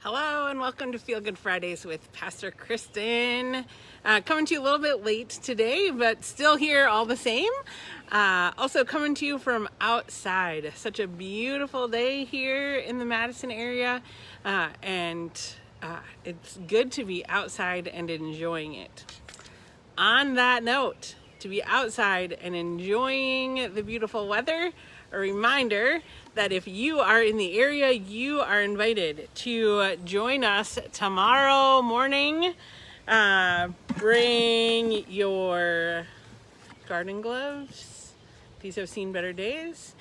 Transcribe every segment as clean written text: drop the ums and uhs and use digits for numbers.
Hello and welcome to Feel Good Fridays with Pastor Kristin. Coming to you a little bit late today, but still here all the same. Also coming to you from outside. Such a beautiful day here in the Madison area, and it's good to be outside and enjoying it. On that note, to be outside and enjoying the beautiful weather, a reminder that if you are in the area, you are invited to join us tomorrow morning. Bring your garden gloves. These have seen better days.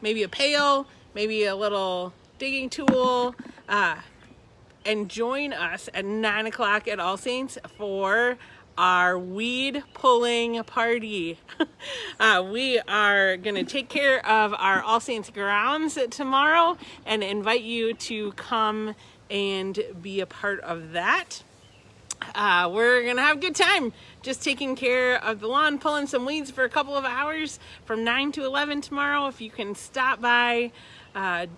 Maybe a pail, maybe a little digging tool, and join us at 9 o'clock at All Saints for our weed pulling party. We are going to take care of our All Saints grounds tomorrow and invite you to come and be a part of that. We're going to have a good time just taking care of the lawn, pulling some weeds for a couple of hours from 9 to 11 tomorrow. If you can stop by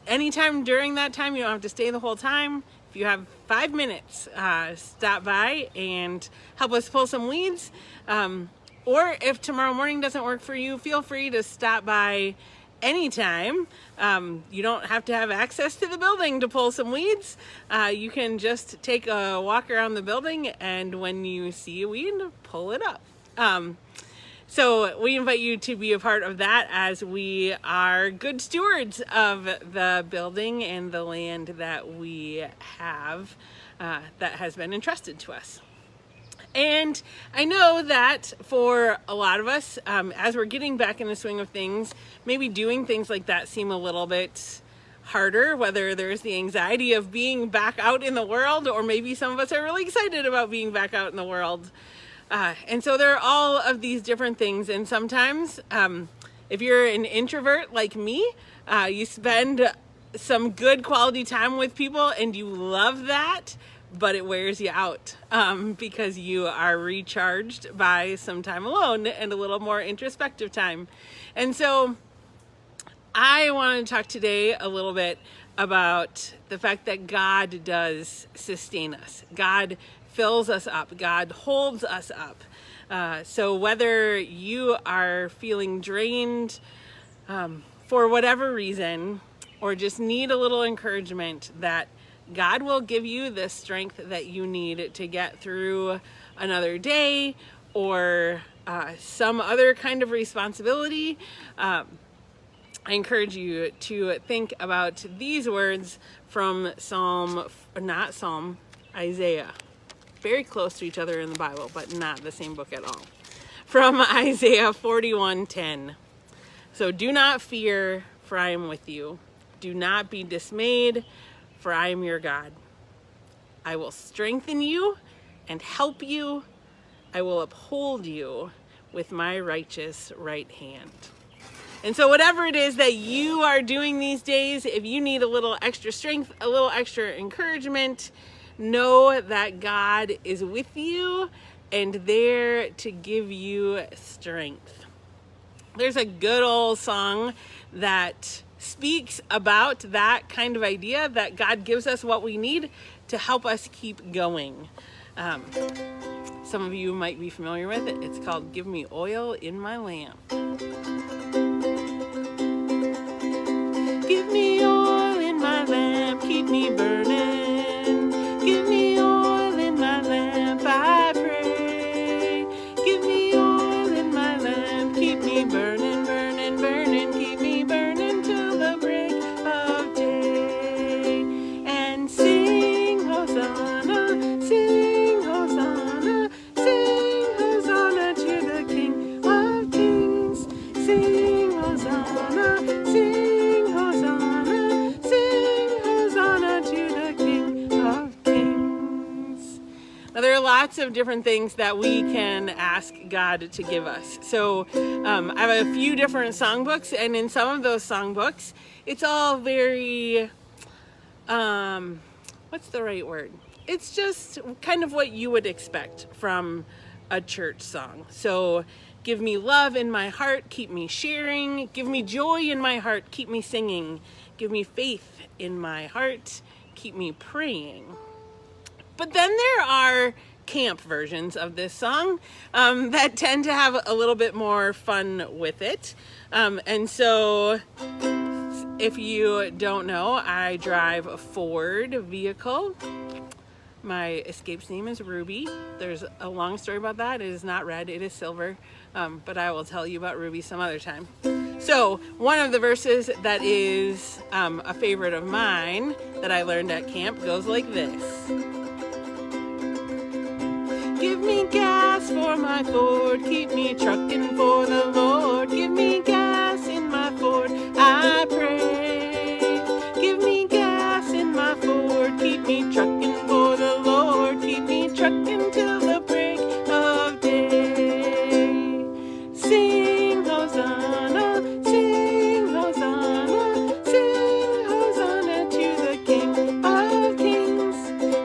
anytime during that time, you don't have to stay the whole time. If you have 5 minutes, stop by and help us pull some weeds. Or if tomorrow morning doesn't work for you, feel free to stop by anytime. You don't have to have access to the building to pull some weeds. You can just take a walk around the building, and when you see a weed, pull it up. So we invite you to be a part of that, as we are good stewards of the building and the land that we have that has been entrusted to us. And I know that for a lot of us, as we're getting back in the swing of things, maybe doing things like that seem a little bit harder, whether there's the anxiety of being back out in the world, or maybe some of us are really excited about being back out in the world. And so there are all of these different things. And sometimes if you're an introvert like me, you spend some good quality time with people and you love that, but it wears you out because you are recharged by some time alone and a little more introspective time. And so I want to talk today a little bit about the fact that God does sustain us. God fills us up. God holds us up. So whether you are feeling drained for whatever reason, or just need a little encouragement, that God will give you the strength that you need to get through another day or some other kind of responsibility. I encourage you to think about these words from Isaiah. Very close to each other in the Bible, but not the same book at all. From Isaiah 41:10. So do not fear, for I am with you. Do not be dismayed, for I am your God. I will strengthen you and help you. I will uphold you with my righteous right hand. And so whatever it is that you are doing these days, if you need a little extra strength, a little extra encouragement, know that God is with you and there to give you strength. There's a good old song that speaks about that kind of idea, that God gives us what we need to help us keep going. Some of you might be familiar with it. It's called "Give Me Oil in My Lamp." Give me oil in my lamp, keep me burning. Give me oil in my lamp, I pray. Give me oil in my lamp, keep me burning, burning, burning. Keep me burning till the break of day. And sing Hosanna, sing Hosanna, sing Hosanna to the King of Kings. Sing Hosanna, sing Hosanna, sing Hosanna to the King of Kings. Now, there are lots of different things that we can ask God to give us. So I have a few different songbooks, and in some of those songbooks, it's all very, what's the right word? It's just kind of what you would expect from a church song. So, give me love in my heart, keep me sharing. Give me joy in my heart, keep me singing. Give me faith in my heart, keep me praying. But then there are camp versions of this song that tend to have a little bit more fun with it. And so if you don't know, I drive a Ford vehicle. My Escape's name is Ruby. There's a long story about that. It is not red, it is silver. But I will tell you about Ruby some other time. So one of the verses that is a favorite of mine that I learned at camp goes like this. Give me gas for my Ford, keep me trucking for the Lord. Give me gas in my Ford, I pray. Give me gas in my Ford, keep me trucking for the Lord. Keep me trucking till the break of day. Sing Hosanna, sing Hosanna, sing Hosanna to the King of Kings.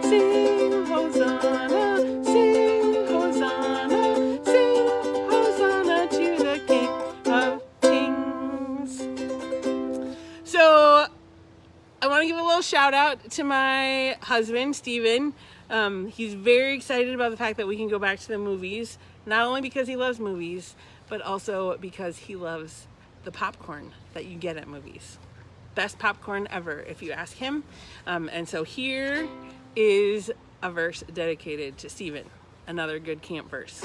Sing Hosanna, sing Hosanna, sing Hosanna to the King of Kings. So I want to give a little shout out to my husband, Steven. He's very excited about the fact that we can go back to the movies, not only because he loves movies, but also because he loves the popcorn that you get at movies. Best popcorn ever, if you ask him. And so here is a verse dedicated to Steven, another good camp verse.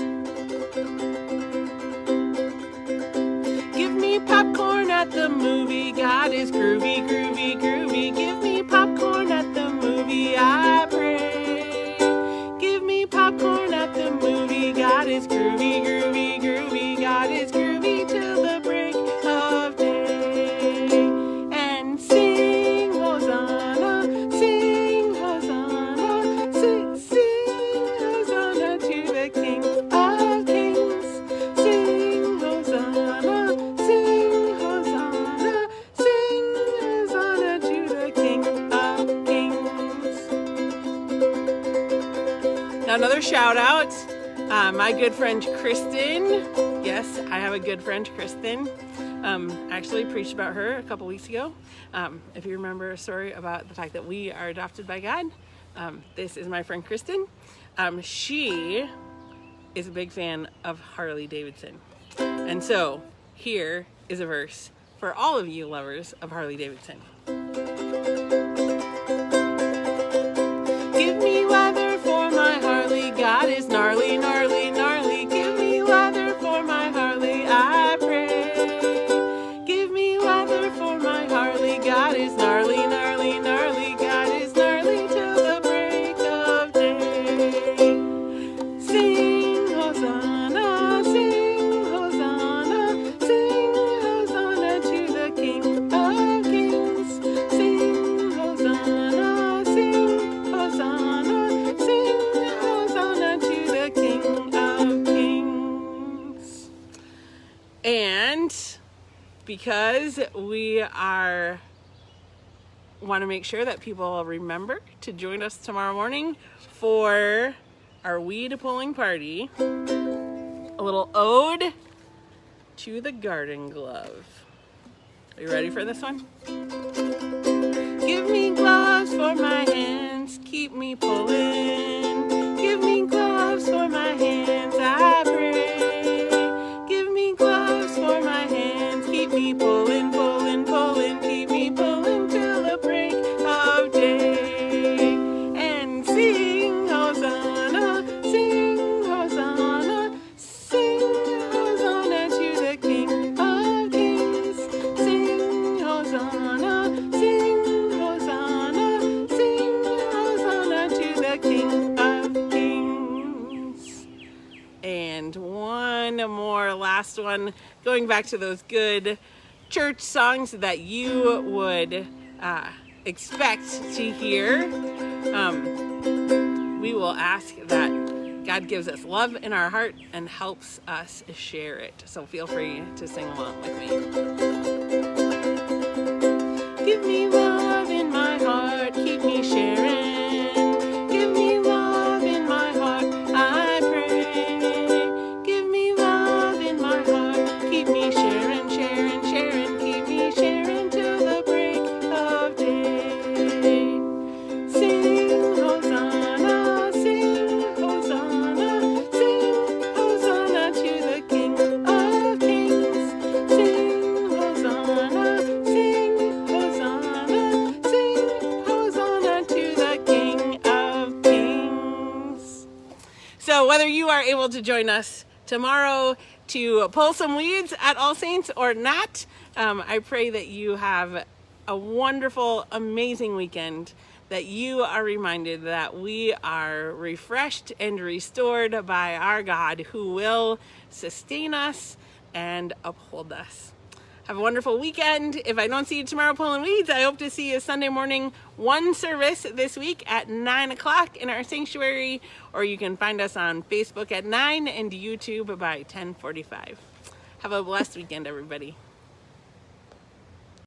Give me popcorn at the movie, God is groovy, groovy, groovy. Give me popcorn at the movie, I pray. Give me popcorn at the movie, God is groovy, groovy, groovy. God is groovy till the break of day. And sing Hosanna, sing Hosanna, sing Hosanna to the King of Kings. Sing Hosanna, sing Hosanna, sing Hosanna to the King of Kings. Now another shout out, my good friend Kristin. Yes, I have a good friend, Kristin. I actually preached about her a couple weeks ago. If you remember a story about the fact that we are adopted by God, this is my friend Kristin. She is a big fan of Harley Davidson. And so here is a verse for all of you lovers of Harley Davidson. Give me leather for my Harley, God is gnarly, gnarly, gnarly. Give me leather for my Harley, I pray. Give me leather for my Harley, God is gnarly, gnarly, gnarly. God is gnarly till the break of day. Sing Hosanna, sing Hosanna, sing Hosanna to the King of Kings. Sing Hosanna, sing Hosanna, sing Hosanna to the King of Kings. And because we want to make sure that people remember to join us tomorrow morning for our weed pulling party, a little ode to the garden glove. Are you ready for this one? Give me gloves for my hands, keep me pulling. Give me gloves for my hands, I pray. Give me gloves for my hands, keep me pulling, pulling, pulling. Keep me pulling till the break of day. And sing Hosanna, sing Hosanna, sing Hosanna to the King of Kings. Sing Hosanna, sing Hosanna, sing Hosanna to the King of Kings. And one more last one, going back to those good church songs that you would expect to hear. We will ask that God gives us love in our heart and helps us share it. So feel free to sing along with me. Give me love in my heart, keep me sharing. Give me love in my heart, I pray. Give me love in my heart, keep me sharing, sharing, sharing. Keep me sharing till the break of day. whether you are able to join us tomorrow to pull some weeds at All Saints or not, I pray that you have a wonderful, amazing weekend, that you are reminded that we are refreshed and restored by our God who will sustain us and uphold us. Have a wonderful weekend. If I don't see you tomorrow pulling weeds, I hope to see you Sunday morning, one service this week at 9 o'clock in our sanctuary, or you can find us on Facebook at 9 and YouTube by 10:45. Have a blessed weekend, everybody.